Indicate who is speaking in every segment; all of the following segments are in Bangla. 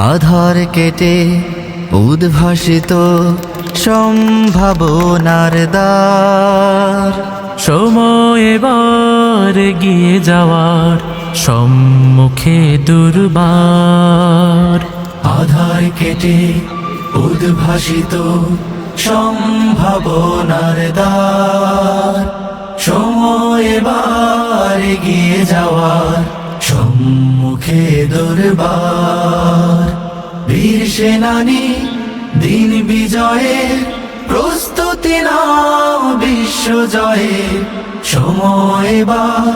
Speaker 1: আধার কেটে উদ্ভাসিত সম্ভাবনার দ্বার।
Speaker 2: সময় এবার এগিয়ে যাওয়ার সম্মুখে দুর্বার।
Speaker 1: আধার কেটে উদ্ভাসিত সম্ভাবনার দ্বার। সময় এবার এগিয়ে যাওয়ার সম্মুখে দুর্বার। বীর সেনানী দিন বিজয়ের প্রস্তুতি নাও বিশ্ব জয়ের। সময় এবার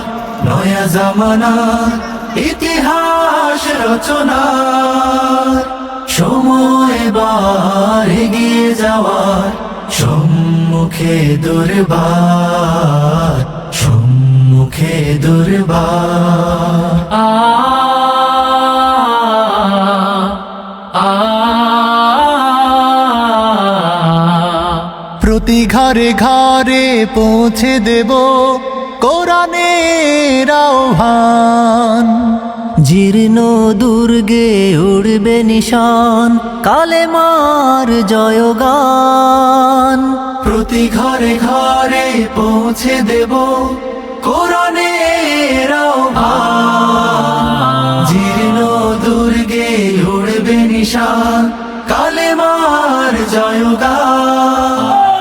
Speaker 1: নয়া জামানার ইতিহাস রচনার। সময় এবার এগিয়ে যাওয়ার সম্মুখে দুর্বার। সম্মুখে দুর্বার।
Speaker 2: আ আ
Speaker 1: প্রতি ঘরে ঘরে পৌঁছে দেব কোরআনের আহ্বান। জীর্ণ দুর্গে উড়বে নিশান কালেমার জয়গান। প্রতি ঘরে ঘরে পৌঁছে দেব কোরআনের আহ্বান। জীর্ণ দুর্গে উড়বে নিশান কালেমার জয়গান।